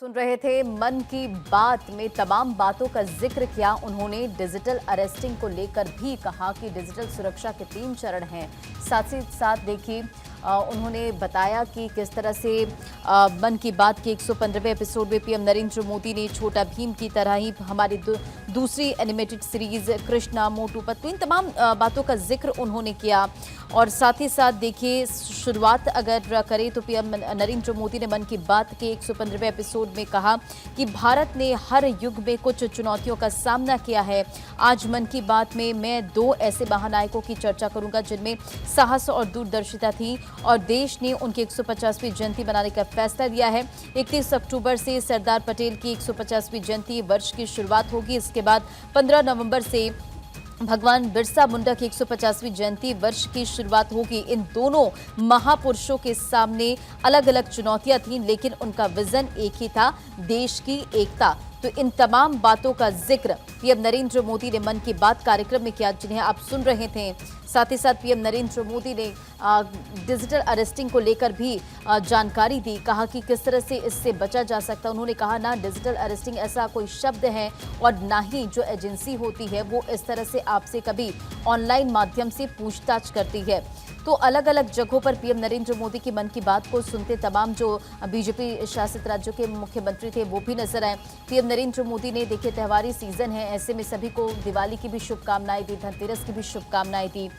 सुन रहे थे मन की बात में तमाम बातों का जिक्र किया। उन्होंने डिजिटल अरेस्टिंग को लेकर भी कहा कि डिजिटल सुरक्षा के 3 चरण हैं। साथ ही साथ देखिए उन्होंने बताया कि किस तरह से मन की बात के 115वें एपिसोड में पीएम नरेंद्र मोदी ने छोटा भीम की तरह ही हमारी दूसरी एनिमेटेड सीरीज कृष्णा मोटू पतलू इन तमाम बातों का जिक्र उन्होंने किया। और साथ ही साथ देखिए शुरुआत अगर करें तो पीएम नरेंद्र मोदी ने मन की बात के 115वें एपिसोड में कहा कि भारत ने हर युग में कुछ चुनौतियों का सामना किया है। आज मन की बात में मैं 2 ऐसे महानायकों की चर्चा करूंगा जिनमें साहस और दूरदर्शिता थी और देश ने उनकी 150वीं जयंती मनाने का फैसला लिया है। 31 अक्टूबर से सरदार पटेल की 150वीं जयंती वर्ष की शुरुआत होगी। इसके बाद 15 नवंबर से भगवान बिरसा मुंडा की 150वीं जयंती वर्ष की शुरुआत होगी। इन दोनों महापुरुषों के सामने अलग अलग चुनौतियां थीं, लेकिन उनका विजन एक ही था, देश की एकता। तो इन तमाम बातों का जिक्र पीएम नरेंद्र मोदी ने मन की बात कार्यक्रम में किया, जिन्हें आप सुन रहे थे। साथ ही साथ पीएम नरेंद्र मोदी ने डिजिटल अरेस्टिंग को लेकर भी जानकारी दी, कहा कि किस तरह से इससे बचा जा सकता है। उन्होंने कहा ना डिजिटल अरेस्टिंग ऐसा कोई शब्द है और ना ही जो एजेंसी होती है वो इस तरह से आपसे कभी ऑनलाइन माध्यम से पूछताछ करती है। तो अलग अलग जगहों पर पीएम नरेंद्र मोदी की मन की बात को सुनते तमाम जो बीजेपी शासित राज्यों के मुख्यमंत्री थे वो भी नजर आए। पीएम नरेंद्र मोदी ने देखिए त्योहारी सीजन है, ऐसे में सभी को दिवाली की भी शुभकामनाएं दी, धनतेरस की भी शुभकामनाएं दी।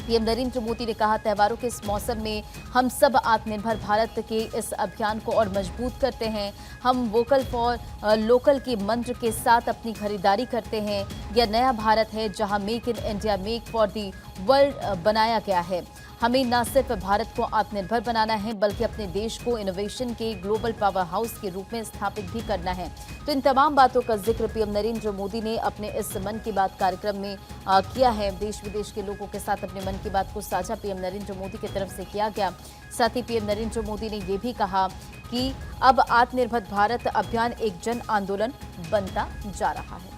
पीएम नरेंद्र मोदी ने कहा त्योहारों के इस मौसम में हम सब आत्मनिर्भर भारत के इस अभियान को और मजबूत करते हैं। हम वोकल फॉर लोकल के मंत्र के साथ अपनी खरीदारी करते हैं। यह नया भारत है जहां make in India, make for the world बनाया गया है। हमें न सिर्फ भारत को आत्मनिर्भर बनाना है बल्कि अपने देश को इनोवेशन के ग्लोबल पावर हाउस के रूप में स्थापित भी करना है। तो इन तमाम बातों का जिक्र पीएम नरेंद्र मोदी ने अपने इस मन की बात कार्यक्रम में किया है। देश विदेश के लोगों के साथ अपने मन की बात को साझा पीएम नरेंद्र मोदी की तरफ से किया गया। साथ ही पीएम नरेंद्र मोदी ने ये भी कहा कि अब आत्मनिर्भर भारत अभियान एक जन आंदोलन बनता जा रहा है।